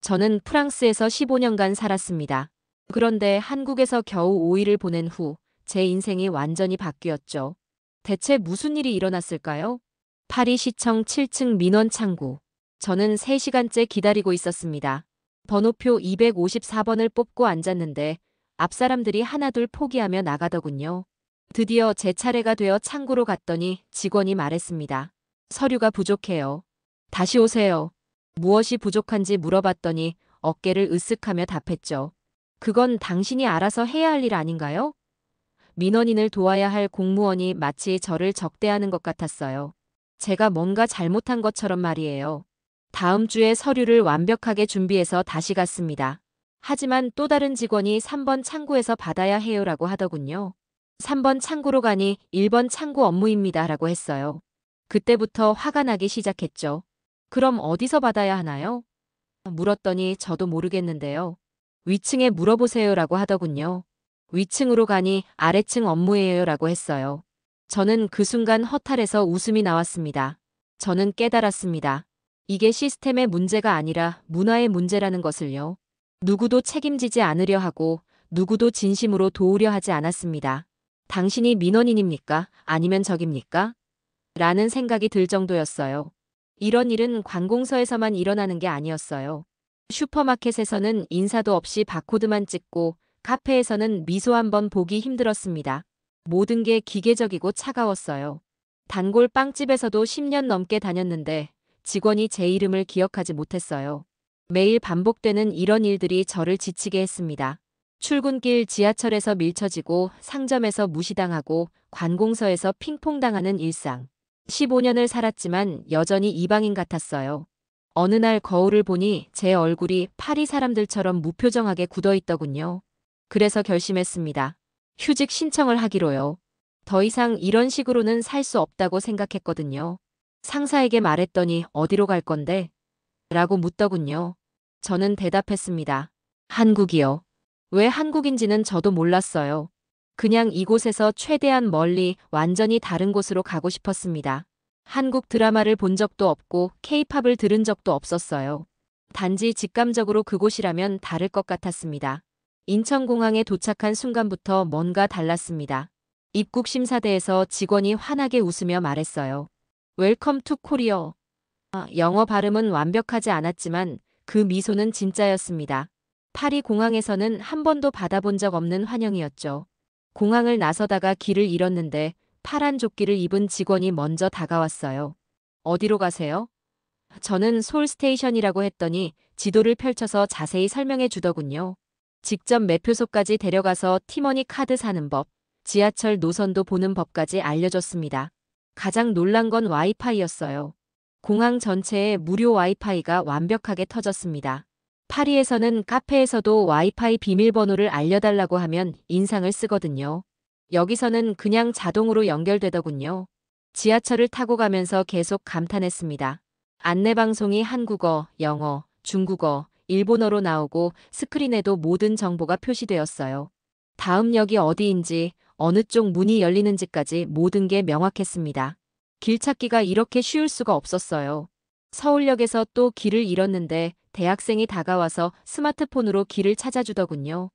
저는 프랑스에서 15년간 살았습니다. 그런데 한국에서 겨우 5일을 보낸 후 제 인생이 완전히 바뀌었죠. 대체 무슨 일이 일어났을까요? 파리 시청 7층 민원 창구. 저는 3시간째 기다리고 있었습니다. 번호표 254번을 뽑고 앉았는데 앞 사람들이 하나둘 포기하며 나가더군요. 드디어 제 차례가 되어 창구로 갔더니 직원이 말했습니다. 서류가 부족해요. 다시 오세요. 무엇이 부족한지 물어봤더니 어깨를 으쓱하며 답했죠. 그건 당신이 알아서 해야 할 일 아닌가요? 민원인을 도와야 할 공무원이 마치 저를 적대하는 것 같았어요. 제가 뭔가 잘못한 것처럼 말이에요. 다음 주에 서류를 완벽하게 준비해서 다시 갔습니다. 하지만 또 다른 직원이 3번 창구에서 받아야 해요라고 하더군요. 3번 창구로 가니 1번 창구 업무입니다 라고 했어요. 그때부터 화가 나기 시작했죠. 그럼 어디서 받아야 하나요? 물었더니 저도 모르겠는데요. 위층에 물어보세요라고 하더군요. 위층으로 가니 아래층 업무예요라고 했어요. 저는 그 순간 허탈해서 웃음이 나왔습니다. 저는 깨달았습니다. 이게 시스템의 문제가 아니라 문화의 문제라는 것을요. 누구도 책임지지 않으려 하고 누구도 진심으로 도우려 하지 않았습니다. 당신이 민원인입니까? 아니면 적입니까? 라는 생각이 들 정도였어요. 이런 일은 관공서에서만 일어나는 게 아니었어요. 슈퍼마켓에서는 인사도 없이 바코드만 찍고 카페에서는 미소 한번 보기 힘들었습니다. 모든 게 기계적이고 차가웠어요. 단골 빵집에서도 10년 넘게 다녔는데 직원이 제 이름을 기억하지 못했어요. 매일 반복되는 이런 일들이 저를 지치게 했습니다. 출근길 지하철에서 밀쳐지고 상점에서 무시당하고 관공서에서 핑퐁당하는 일상. 15년을 살았지만 여전히 이방인 같았어요. 어느 날 거울을 보니 제 얼굴이 파리 사람들처럼 무표정하게 굳어있더군요. 그래서 결심했습니다. 휴직 신청을 하기로요. 더 이상 이런 식으로는 살 수 없다고 생각했거든요. 상사에게 말했더니 어디로 갈 건데? 라고 묻더군요. 저는 대답했습니다. 한국이요. 왜 한국인지는 저도 몰랐어요. 그냥 이곳에서 최대한 멀리 완전히 다른 곳으로 가고 싶었습니다. 한국 드라마를 본 적도 없고 케이팝을 들은 적도 없었어요. 단지 직감적으로 그곳이라면 다를 것 같았습니다. 인천공항에 도착한 순간부터 뭔가 달랐습니다. 입국 심사대에서 직원이 환하게 웃으며 말했어요. 웰컴 투 코리어. 영어 발음은 완벽하지 않았지만 그 미소는 진짜였습니다. 파리 공항에서는 한 번도 받아본 적 없는 환영이었죠. 공항을 나서다가 길을 잃었는데 파란 조끼를 입은 직원이 먼저 다가왔어요. 어디로 가세요? 저는 솔 스테이션이라고 했더니 지도를 펼쳐서 자세히 설명해 주더군요. 직접 매표소까지 데려가서 티머니 카드 사는 법, 지하철 노선도 보는 법까지 알려줬습니다. 가장 놀란 건 와이파이였어요. 공항 전체에 무료 와이파이가 완벽하게 터졌습니다. 파리에서는 카페에서도 와이파이 비밀번호를 알려달라고 하면 인상을 쓰거든요. 여기서는 그냥 자동으로 연결되더군요. 지하철을 타고 가면서 계속 감탄했습니다. 안내방송이 한국어, 영어, 중국어, 일본어로 나오고 스크린에도 모든 정보가 표시되었어요. 다음 역이 어디인지, 어느 쪽 문이 열리는지까지 모든 게 명확했습니다. 길 찾기가 이렇게 쉬울 수가 없었어요. 서울역에서 또 길을 잃었는데 대학생이 다가와서 스마트폰으로 길을 찾아주더군요.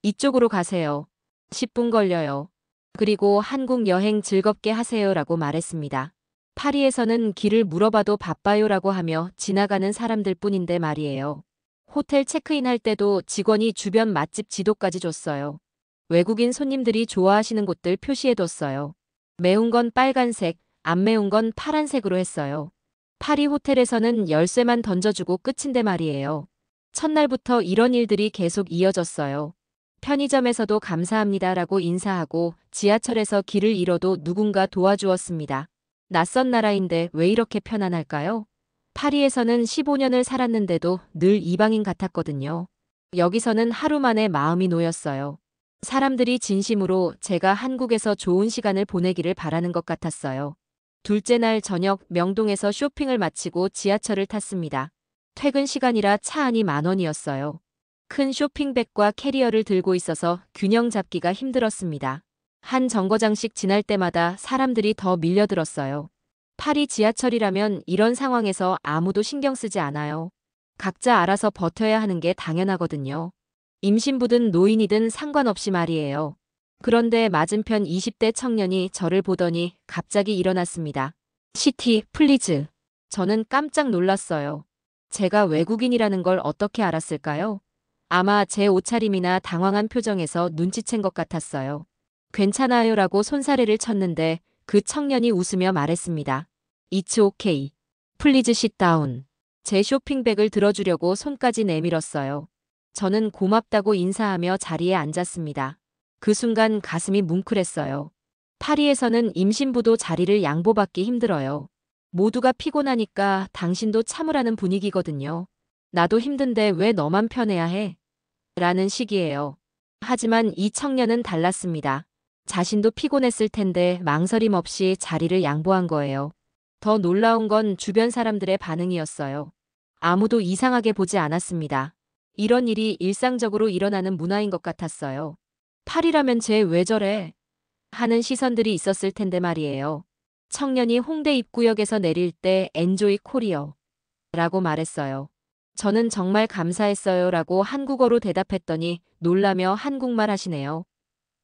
이쪽으로 가세요. 10분 걸려요. 그리고 한국 여행 즐겁게 하세요라고 말했습니다. 파리에서는 길을 물어봐도 바빠요라고 하며 지나가는 사람들 뿐인데 말이에요. 호텔 체크인할 때도 직원이 주변 맛집 지도까지 줬어요. 외국인 손님들이 좋아하시는 곳들 표시해뒀어요. 매운 건 빨간색, 안 매운 건 파란색으로 했어요. 파리 호텔에서는 열쇠만 던져주고 끝인데 말이에요. 첫날부터 이런 일들이 계속 이어졌어요. 편의점에서도 감사합니다라고 인사하고 지하철에서 길을 잃어도 누군가 도와주었습니다. 낯선 나라인데 왜 이렇게 편안할까요? 파리에서는 15년을 살았는데도 늘 이방인 같았거든요. 여기서는 하루 만에 마음이 놓였어요. 사람들이 진심으로 제가 한국에서 좋은 시간을 보내기를 바라는 것 같았어요. 둘째 날 저녁 명동에서 쇼핑을 마치고 지하철을 탔습니다. 퇴근 시간이라 차 안이 10,000원이었어요. 큰 쇼핑백과 캐리어를 들고 있어서 균형 잡기가 힘들었습니다. 한 정거장씩 지날 때마다 사람들이 더 밀려들었어요. 파리 지하철이라면 이런 상황에서 아무도 신경 쓰지 않아요. 각자 알아서 버텨야 하는 게 당연하거든요. 임신부든 노인이든 상관없이 말이에요. 그런데 맞은편 20대 청년이 저를 보더니 갑자기 일어났습니다. 시티, 플리즈. 저는 깜짝 놀랐어요. 제가 외국인이라는 걸 어떻게 알았을까요? 아마 제 옷차림이나 당황한 표정에서 눈치챈 것 같았어요. 괜찮아요라고 손사래를 쳤는데 그 청년이 웃으며 말했습니다. It's okay. Please sit down. 제 쇼핑백을 들어주려고 손까지 내밀었어요. 저는 고맙다고 인사하며 자리에 앉았습니다. 그 순간 가슴이 뭉클했어요. 파리에서는 임신부도 자리를 양보받기 힘들어요. 모두가 피곤하니까 당신도 참으라는 분위기거든요. 나도 힘든데 왜 너만 편해야 해? 라는 식이에요. 하지만 이 청년은 달랐습니다. 자신도 피곤했을 텐데 망설임 없이 자리를 양보한 거예요. 더 놀라운 건 주변 사람들의 반응이었어요. 아무도 이상하게 보지 않았습니다. 이런 일이 일상적으로 일어나는 문화인 것 같았어요. 파리라면 쟤 왜 저래? 하는 시선들이 있었을 텐데 말이에요. 청년이 홍대 입구역에서 내릴 때 엔조이 코리어 라고 말했어요. 저는 정말 감사했어요 라고 한국어로 대답했더니 놀라며 한국말 하시네요.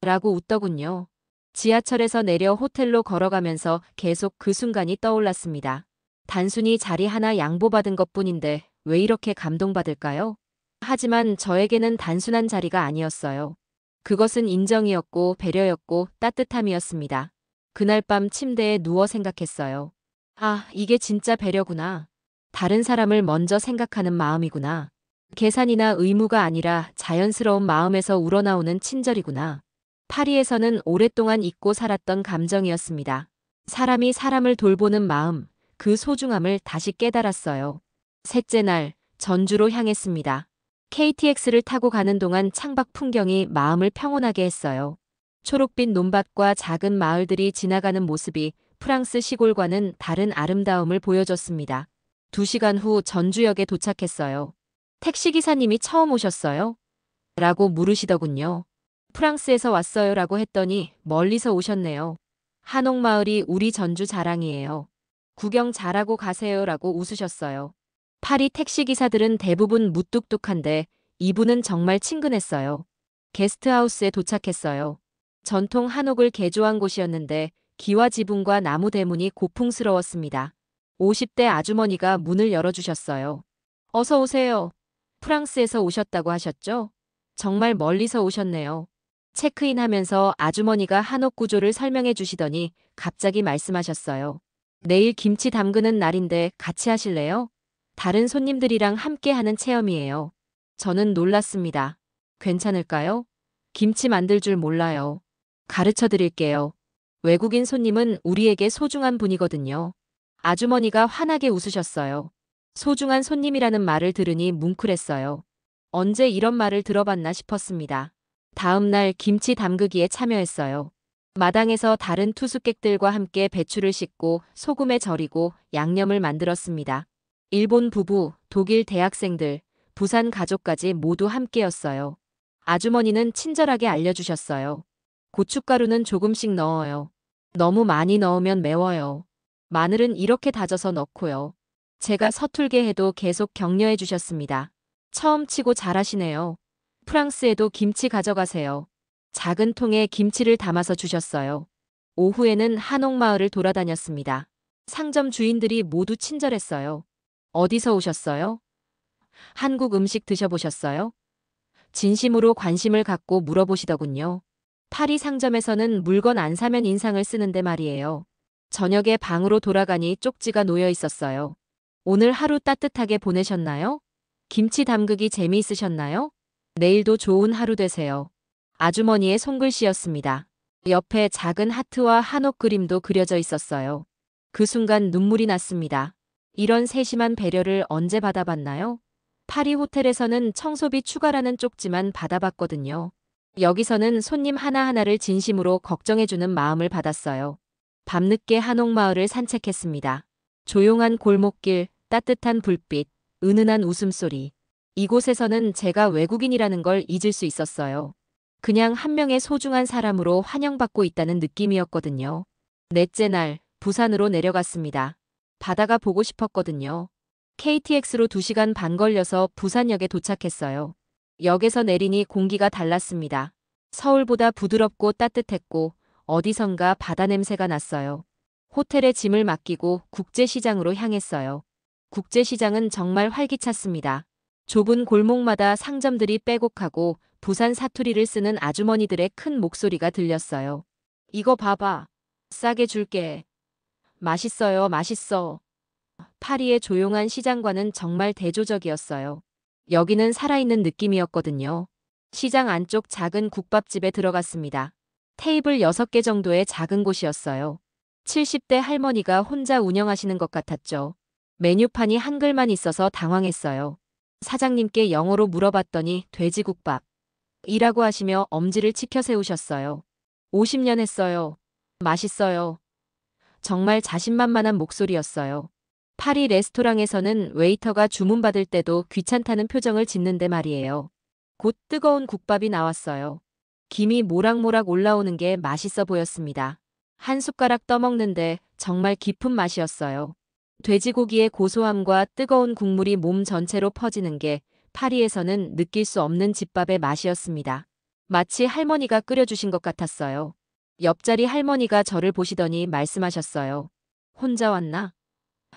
라고 웃더군요. 지하철에서 내려 호텔로 걸어가면서 계속 그 순간이 떠올랐습니다. 단순히 자리 하나 양보받은 것뿐인데 왜 이렇게 감동받을까요? 하지만 저에게는 단순한 자리가 아니었어요. 그것은 인정이었고 배려였고 따뜻함이었습니다. 그날 밤 침대에 누워 생각했어요. 아, 이게 진짜 배려구나. 다른 사람을 먼저 생각하는 마음이구나. 계산이나 의무가 아니라 자연스러운 마음에서 우러나오는 친절이구나. 파리에서는 오랫동안 잊고 살았던 감정이었습니다. 사람이 사람을 돌보는 마음, 그 소중함을 다시 깨달았어요. 셋째 날, 전주로 향했습니다. KTX를 타고 가는 동안 창밖 풍경이 마음을 평온하게 했어요. 초록빛 논밭과 작은 마을들이 지나가는 모습이 프랑스 시골과는 다른 아름다움을 보여줬습니다. 2시간 후 전주역에 도착했어요. 택시기사님이 처음 오셨어요? 라고 물으시더군요. 프랑스에서 왔어요 라고 했더니 멀리서 오셨네요. 한옥마을이 우리 전주 자랑이에요. 구경 잘하고 가세요 라고 웃으셨어요. 파리 택시기사들은 대부분 무뚝뚝한데 이분은 정말 친근했어요. 게스트하우스에 도착했어요. 전통 한옥을 개조한 곳이었는데 기와 지붕과 나무 대문이 고풍스러웠습니다. 50대 아주머니가 문을 열어주셨어요. 어서 오세요. 프랑스에서 오셨다고 하셨죠? 정말 멀리서 오셨네요. 체크인하면서 아주머니가 한옥 구조를 설명해 주시더니 갑자기 말씀하셨어요. 내일 김치 담그는 날인데 같이 하실래요? 다른 손님들이랑 함께 하는 체험이에요. 저는 놀랐습니다. 괜찮을까요? 김치 만들 줄 몰라요. 가르쳐 드릴게요. 외국인 손님은 우리에게 소중한 분이거든요. 아주머니가 환하게 웃으셨어요. 소중한 손님이라는 말을 들으니 뭉클했어요. 언제 이런 말을 들어봤나 싶었습니다. 다음 날 김치 담그기에 참여했어요. 마당에서 다른 투숙객들과 함께 배추를 씻고 소금에 절이고 양념을 만들었습니다. 일본 부부, 독일 대학생들, 부산 가족까지 모두 함께였어요. 아주머니는 친절하게 알려주셨어요. 고춧가루는 조금씩 넣어요. 너무 많이 넣으면 매워요. 마늘은 이렇게 다져서 넣고요. 제가 서툴게 해도 계속 격려해 주셨습니다. 처음 치고 잘하시네요. 프랑스에도 김치 가져가세요. 작은 통에 김치를 담아서 주셨어요. 오후에는 한옥마을을 돌아다녔습니다. 상점 주인들이 모두 친절했어요. 어디서 오셨어요? 한국 음식 드셔보셨어요? 진심으로 관심을 갖고 물어보시더군요. 파리 상점에서는 물건 안 사면 인상을 쓰는데 말이에요. 저녁에 방으로 돌아가니 쪽지가 놓여 있었어요. 오늘 하루 따뜻하게 보내셨나요? 김치 담그기 재미있으셨나요? 내일도 좋은 하루 되세요. 아주머니의 손글씨였습니다. 옆에 작은 하트와 한옥 그림도 그려져 있었어요. 그 순간 눈물이 났습니다. 이런 세심한 배려를 언제 받아봤나요? 파리 호텔에서는 청소비 추가라는 쪽지만 받아봤거든요. 여기서는 손님 하나하나를 진심으로 걱정해주는 마음을 받았어요. 밤늦게 한옥마을을 산책했습니다. 조용한 골목길, 따뜻한 불빛, 은은한 웃음소리. 이곳에서는 제가 외국인이라는 걸 잊을 수 있었어요. 그냥 한 명의 소중한 사람으로 환영받고 있다는 느낌이었거든요. 넷째 날, 부산으로 내려갔습니다. 바다가 보고 싶었거든요. KTX로 2시간 반 걸려서 부산역에 도착했어요. 역에서 내리니 공기가 달랐습니다. 서울보다 부드럽고 따뜻했고 어디선가 바다 냄새가 났어요. 호텔에 짐을 맡기고 국제시장으로 향했어요. 국제시장은 정말 활기찼습니다. 좁은 골목마다 상점들이 빼곡하고 부산 사투리를 쓰는 아주머니들의 큰 목소리가 들렸어요. 이거 봐봐. 싸게 줄게. 맛있어요, 맛있어. 파리의 조용한 시장과는 정말 대조적이었어요. 여기는 살아있는 느낌이었거든요. 시장 안쪽 작은 국밥집에 들어갔습니다. 테이블 6개 정도의 작은 곳이었어요. 70대 할머니가 혼자 운영하시는 것 같았죠. 메뉴판이 한글만 있어서 당황했어요. 사장님께 영어로 물어봤더니 돼지국밥 이라고 하시며 엄지를 치켜 세우셨어요. 50년 했어요. 맛있어요. 정말 자신만만한 목소리였어요. 파리 레스토랑에서는 웨이터가 주문받을 때도 귀찮다는 표정을 짓는데 말이에요. 곧 뜨거운 국밥이 나왔어요. 김이 모락모락 올라오는 게 맛있어 보였습니다. 한 숟가락 떠먹는데 정말 깊은 맛이었어요. 돼지고기의 고소함과 뜨거운 국물이 몸 전체로 퍼지는 게 파리에서는 느낄 수 없는 집밥의 맛이었습니다. 마치 할머니가 끓여주신 것 같았어요. 옆자리 할머니가 저를 보시더니 말씀하셨어요. 혼자 왔나?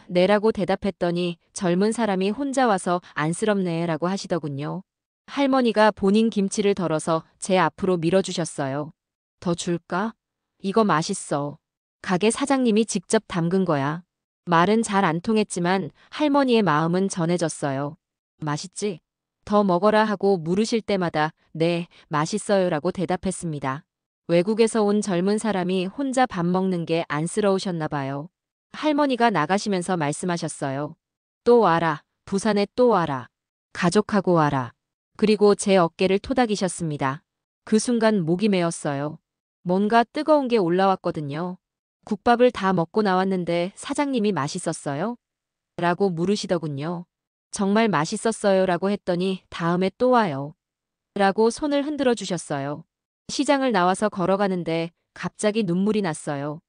네라고 대답했더니 젊은 사람이 혼자 와서 안쓰럽네 라고 하시더군요. 할머니가 본인 김치를 덜어서 제 앞으로 밀어주셨어요. 더 줄까? 이거 맛있어. 가게 사장님이 직접 담근 거야. 말은 잘 안 통했지만 할머니의 마음은 전해졌어요. 맛있지? 더 먹어라 하고 물으실 때마다 네, 맛있어요라고 대답했습니다. 외국에서 온 젊은 사람이 혼자 밥 먹는 게 안쓰러우셨나 봐요. 할머니가 나가시면서 말씀하셨어요. 또 와라. 부산에 또 와라. 가족하고 와라. 그리고 제 어깨를 토닥이셨습니다. 그 순간 목이 메었어요. 뭔가 뜨거운 게 올라왔거든요. 국밥을 다 먹고 나왔는데 사장님이 맛있었어요? 라고 물으시더군요. 정말 맛있었어요 라고 했더니 다음에 또 와요. 라고 손을 흔들어 주셨어요. 시장을 나와서 걸어가는데 갑자기 눈물이 났어요.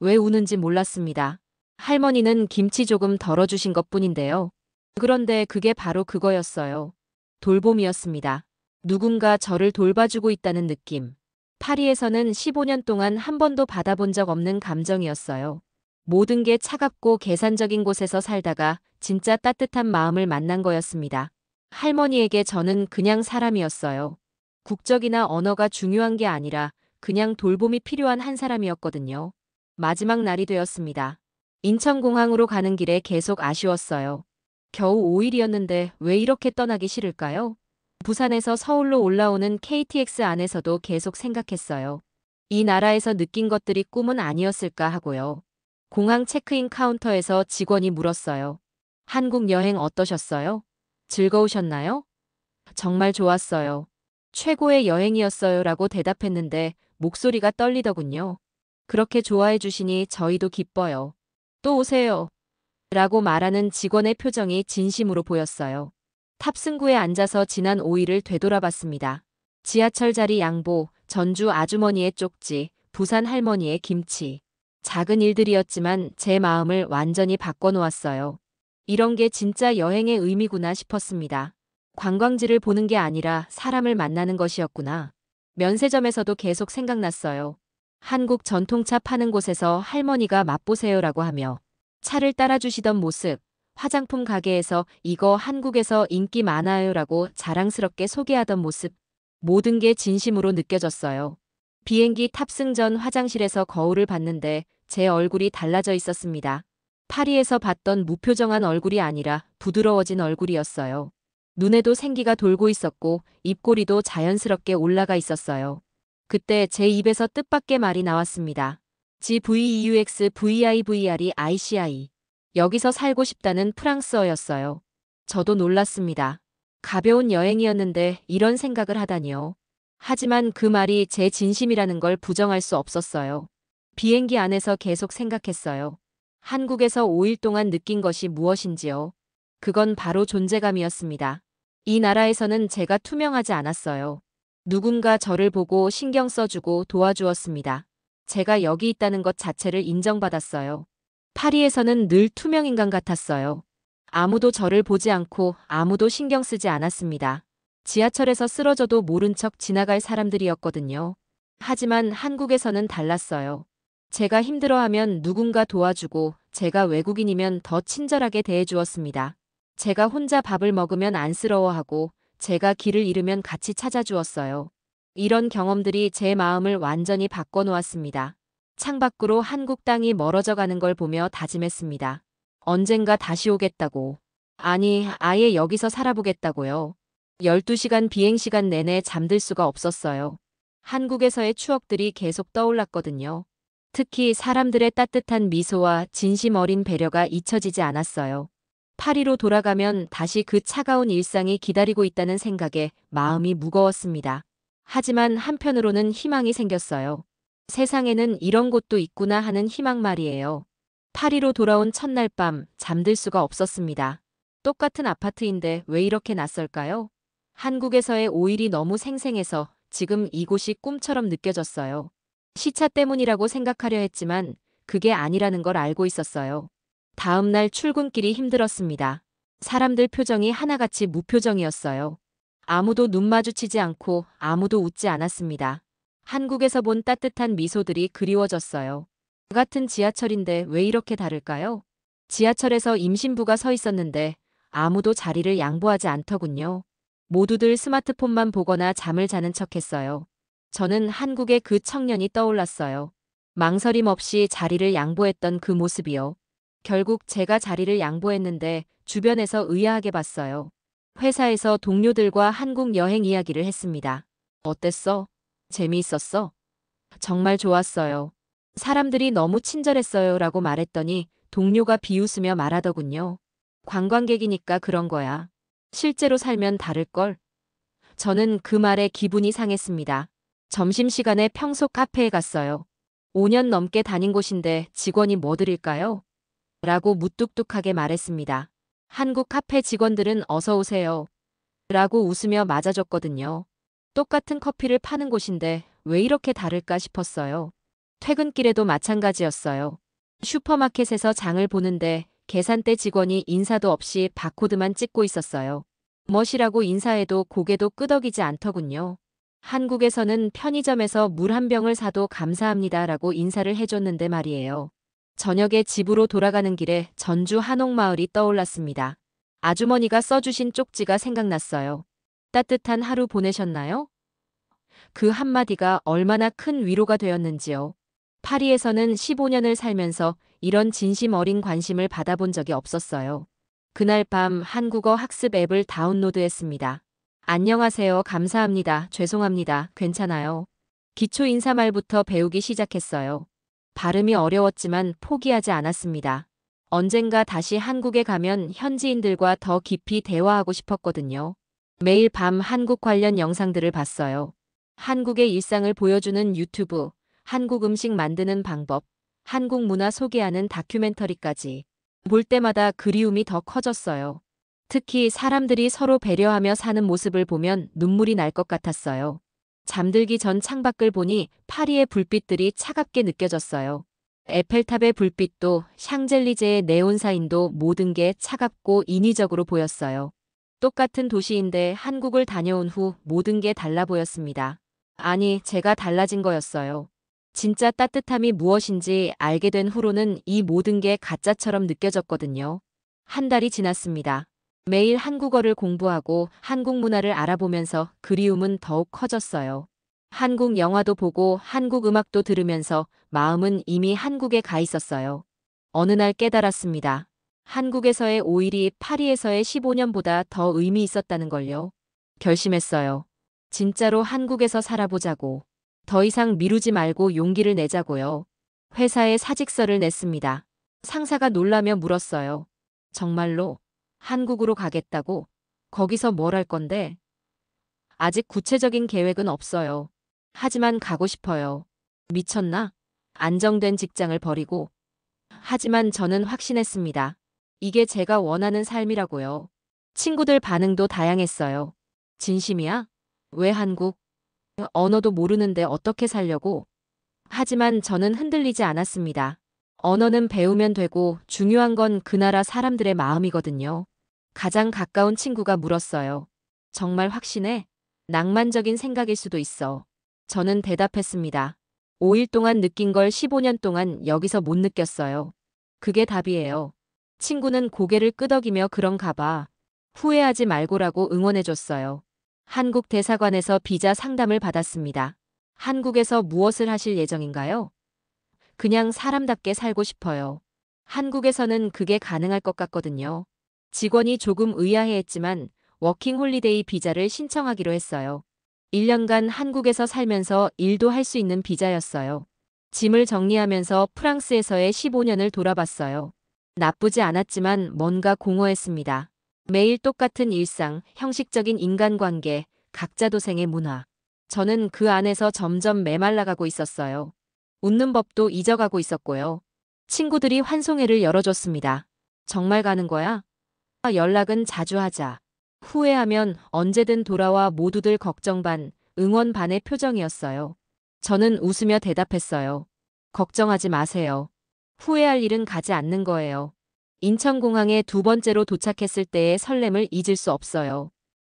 왜 우는지 몰랐습니다. 할머니는 김치 조금 덜어주신 것뿐인데요. 그런데 그게 바로 그거였어요. 돌봄이었습니다. 누군가 저를 돌봐주고 있다는 느낌. 파리에서는 15년 동안 한 번도 받아본 적 없는 감정이었어요. 모든 게 차갑고 계산적인 곳에서 살다가 진짜 따뜻한 마음을 만난 거였습니다. 할머니에게 저는 그냥 사람이었어요. 국적이나 언어가 중요한 게 아니라 그냥 돌봄이 필요한 한 사람이었거든요. 마지막 날이 되었습니다. 인천공항으로 가는 길에 계속 아쉬웠어요. 겨우 5일이었는데 왜 이렇게 떠나기 싫을까요? 부산에서 서울로 올라오는 KTX 안에서도 계속 생각했어요. 이 나라에서 느낀 것들이 꿈은 아니었을까 하고요. 공항 체크인 카운터에서 직원이 물었어요. 한국 여행 어떠셨어요? 즐거우셨나요? 정말 좋았어요. 최고의 여행이었어요 라고 대답했는데 목소리가 떨리더군요. 그렇게 좋아해 주시니 저희도 기뻐요. 또 오세요. 라고 말하는 직원의 표정이 진심으로 보였어요. 탑승구에 앉아서 지난 5일을 되돌아봤습니다. 지하철 자리 양보, 전주 아주머니의 쪽지, 부산 할머니의 김치. 작은 일들이었지만 제 마음을 완전히 바꿔놓았어요. 이런 게 진짜 여행의 의미구나 싶었습니다. 관광지를 보는 게 아니라 사람을 만나는 것이었구나. 면세점에서도 계속 생각났어요. 한국 전통차 파는 곳에서 할머니가 맛보세요라고 하며 차를 따라주시던 모습, 화장품 가게에서 이거 한국에서 인기 많아요라고 자랑스럽게 소개하던 모습, 모든 게 진심으로 느껴졌어요. 비행기 탑승 전 화장실에서 거울을 봤는데 제 얼굴이 달라져 있었습니다. 파리에서 봤던 무표정한 얼굴이 아니라 부드러워진 얼굴이었어요. 눈에도 생기가 돌고 있었고 입꼬리도 자연스럽게 올라가 있었어요. 그때 제 입에서 뜻밖의 말이 나왔습니다. GVEUXVIVREICI. 여기서 살고 싶다는 프랑스어였어요. 저도 놀랐습니다. 가벼운 여행이었는데 이런 생각을 하다니요. 하지만 그 말이 제 진심이라는 걸 부정할 수 없었어요. 비행기 안에서 계속 생각했어요. 한국에서 5일 동안 느낀 것이 무엇인지요. 그건 바로 존재감이었습니다. 이 나라에서는 제가 투명하지 않았어요. 누군가 저를 보고 신경 써주고 도와주었습니다. 제가 여기 있다는 것 자체를 인정받았어요. 파리에서는 늘 투명인간 같았어요. 아무도 저를 보지 않고 아무도 신경 쓰지 않았습니다. 지하철에서 쓰러져도 모른 척 지나갈 사람들이었거든요. 하지만 한국에서는 달랐어요. 제가 힘들어하면 누군가 도와주고 제가 외국인이면 더 친절하게 대해주었습니다. 제가 혼자 밥을 먹으면 안쓰러워하고 제가 길을 잃으면 같이 찾아주었어요. 이런 경험들이 제 마음을 완전히 바꿔놓았습니다. 창밖으로 한국 땅이 멀어져 가는 걸 보며 다짐했습니다. 언젠가 다시 오겠다고. 아니, 아예 여기서 살아보겠다고요. 12시간 비행시간 내내 잠들 수가 없었어요. 한국에서의 추억들이 계속 떠올랐거든요. 특히 사람들의 따뜻한 미소와 진심 어린 배려가 잊혀지지 않았어요. 파리로 돌아가면 다시 그 차가운 일상이 기다리고 있다는 생각에 마음이 무거웠습니다. 하지만 한편으로는 희망이 생겼어요. 세상에는 이런 곳도 있구나 하는 희망 말이에요. 파리로 돌아온 첫날 밤 잠들 수가 없었습니다. 똑같은 아파트인데 왜 이렇게 낯설까요? 한국에서의 5일이 너무 생생해서 지금 이곳이 꿈처럼 느껴졌어요. 시차 때문이라고 생각하려 했지만 그게 아니라는 걸 알고 있었어요. 다음 날 출근길이 힘들었습니다. 사람들 표정이 하나같이 무표정이었어요. 아무도 눈 마주치지 않고 아무도 웃지 않았습니다. 한국에서 본 따뜻한 미소들이 그리워졌어요. 같은 지하철인데 왜 이렇게 다를까요? 지하철에서 임신부가 서 있었는데 아무도 자리를 양보하지 않더군요. 모두들 스마트폰만 보거나 잠을 자는 척했어요. 저는 한국의 그 청년이 떠올랐어요. 망설임 없이 자리를 양보했던 그 모습이요. 결국 제가 자리를 양보했는데 주변에서 의아하게 봤어요. 회사에서 동료들과 한국 여행 이야기를 했습니다. 어땠어? 재미있었어? 정말 좋았어요. 사람들이 너무 친절했어요 라고 말했더니 동료가 비웃으며 말하더군요. 관광객이니까 그런 거야. 실제로 살면 다를걸? 저는 그 말에 기분이 상했습니다. 점심시간에 평소 카페에 갔어요. 5년 넘게 다닌 곳인데 직원이 뭐 드릴까요? 라고 무뚝뚝하게 말했습니다. 한국 카페 직원들은 어서 오세요. 라고 웃으며 맞아줬거든요. 똑같은 커피를 파는 곳인데 왜 이렇게 다를까 싶었어요. 퇴근길에도 마찬가지였어요. 슈퍼마켓에서 장을 보는데 계산대 직원이 인사도 없이 바코드만 찍고 있었어요. 멋이라고 인사해도 고개도 끄덕이지 않더군요. 한국에서는 편의점에서 물 한 병을 사도 감사합니다라고 인사를 해줬는데 말이에요. 저녁에 집으로 돌아가는 길에 전주 한옥마을이 떠올랐습니다. 아주머니가 써주신 쪽지가 생각났어요. 따뜻한 하루 보내셨나요? 그 한마디가 얼마나 큰 위로가 되었는지요. 파리에서는 15년을 살면서 이런 진심 어린 관심을 받아본 적이 없었어요. 그날 밤 한국어 학습 앱을 다운로드했습니다. 안녕하세요. 감사합니다. 죄송합니다. 괜찮아요. 기초 인사말부터 배우기 시작했어요. 발음이 어려웠지만 포기하지 않았습니다. 언젠가 다시 한국에 가면 현지인들과 더 깊이 대화하고 싶었거든요. 매일 밤 한국 관련 영상들을 봤어요. 한국의 일상을 보여주는 유튜브, 한국 음식 만드는 방법, 한국 문화 소개하는 다큐멘터리까지. 볼 때마다 그리움이 더 커졌어요. 특히 사람들이 서로 배려하며 사는 모습을 보면 눈물이 날 것 같았어요. 잠들기 전 창밖을 보니 파리의 불빛들이 차갑게 느껴졌어요. 에펠탑의 불빛도 샹젤리제의 네온사인도 모든 게 차갑고 인위적으로 보였어요. 똑같은 도시인데 한국을 다녀온 후 모든 게 달라 보였습니다. 아니, 제가 달라진 거였어요. 진짜 따뜻함이 무엇인지 알게 된 후로는 이 모든 게 가짜처럼 느껴졌거든요. 한 달이 지났습니다. 매일 한국어를 공부하고 한국 문화를 알아보면서 그리움은 더욱 커졌어요. 한국 영화도 보고 한국 음악도 들으면서 마음은 이미 한국에 가 있었어요. 어느 날 깨달았습니다. 한국에서의 5일이 파리에서의 15년보다 더 의미 있었다는 걸요. 결심했어요. 진짜로 한국에서 살아보자고. 더 이상 미루지 말고 용기를 내자고요. 회사에 사직서를 냈습니다. 상사가 놀라며 물었어요. 정말로? 한국으로 가겠다고? 거기서 뭘 할 건데? 아직 구체적인 계획은 없어요. 하지만 가고 싶어요. 미쳤나? 안정된 직장을 버리고. 하지만 저는 확신했습니다. 이게 제가 원하는 삶이라고요. 친구들 반응도 다양했어요. 진심이야? 왜 한국? 언어도 모르는데 어떻게 살려고? 하지만 저는 흔들리지 않았습니다. 언어는 배우면 되고 중요한 건 그 나라 사람들의 마음이거든요. 가장 가까운 친구가 물었어요. 정말 확신해? 낭만적인 생각일 수도 있어. 저는 대답했습니다. 5일 동안 느낀 걸 15년 동안 여기서 못 느꼈어요. 그게 답이에요. 친구는 고개를 끄덕이며 그런가 봐. 후회하지 말고라고 응원해줬어요. 한국 대사관에서 비자 상담을 받았습니다. 한국에서 무엇을 하실 예정인가요? 그냥 사람답게 살고 싶어요. 한국에서는 그게 가능할 것 같거든요. 직원이 조금 의아해했지만 워킹 홀리데이 비자를 신청하기로 했어요. 1년간 한국에서 살면서 일도 할 수 있는 비자였어요. 짐을 정리하면서 프랑스에서의 15년을 돌아봤어요. 나쁘지 않았지만 뭔가 공허했습니다. 매일 똑같은 일상, 형식적인 인간관계, 각자 도생의 문화. 저는 그 안에서 점점 메말라가고 있었어요. 웃는 법도 잊어가고 있었고요. 친구들이 환송회를 열어줬습니다. 정말 가는 거야? 연락은 자주 하자. 후회하면 언제든 돌아와. 모두들 걱정 반, 응원 반의 표정이었어요. 저는 웃으며 대답했어요. 걱정하지 마세요. 후회할 일은 가지 않는 거예요. 인천공항에 두 번째로 도착했을 때의 설렘을 잊을 수 없어요.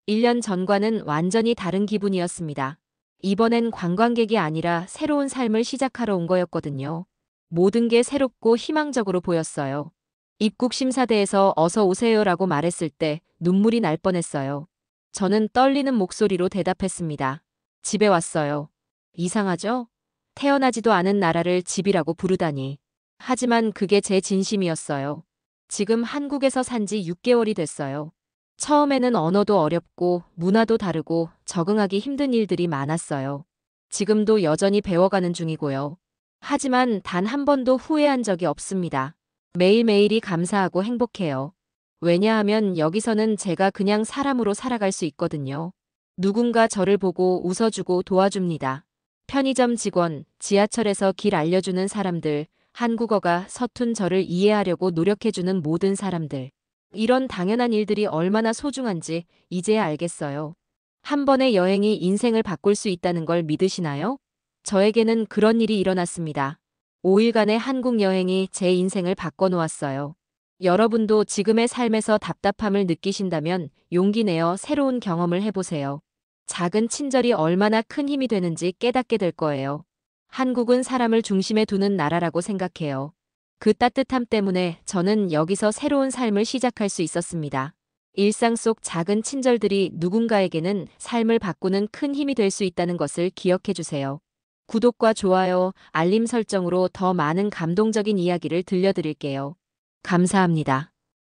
1년 전과는 완전히 다른 기분이었습니다. 이번엔 관광객이 아니라 새로운 삶을 시작하러 온 거였거든요. 모든 게 새롭고 희망적으로 보였어요. 입국 심사대에서 어서 오세요라고 말했을 때 눈물이 날 뻔했어요. 저는 떨리는 목소리로 대답했습니다. 집에 왔어요. 이상하죠? 태어나지도 않은 나라를 집이라고 부르다니. 하지만 그게 제 진심이었어요. 지금 한국에서 산지 6개월이 됐어요. 처음에는 언어도 어렵고 문화도 다르고 적응하기 힘든 일들이 많았어요. 지금도 여전히 배워가는 중이고요. 하지만 단 한 번도 후회한 적이 없습니다. 매일매일이 감사하고 행복해요. 왜냐하면 여기서는 제가 그냥 사람으로 살아갈 수 있거든요. 누군가 저를 보고 웃어주고 도와줍니다. 편의점 직원, 지하철에서 길 알려주는 사람들, 한국어가 서툰 저를 이해하려고 노력해주는 모든 사람들. 이런 당연한 일들이 얼마나 소중한지 이제야 알겠어요. 한 번의 여행이 인생을 바꿀 수 있다는 걸 믿으시나요? 저에게는 그런 일이 일어났습니다. 5일간의 한국 여행이 제 인생을 바꿔놓았어요. 여러분도 지금의 삶에서 답답함을 느끼신다면 용기 내어 새로운 경험을 해보세요. 작은 친절이 얼마나 큰 힘이 되는지 깨닫게 될 거예요. 한국은 사람을 중심에 두는 나라라고 생각해요. 그 따뜻함 때문에 저는 여기서 새로운 삶을 시작할 수 있었습니다. 일상 속 작은 친절들이 누군가에게는 삶을 바꾸는 큰 힘이 될 수 있다는 것을 기억해 주세요. 구독과 좋아요, 알림 설정으로 더 많은 감동적인 이야기를 들려드릴게요. 감사합니다.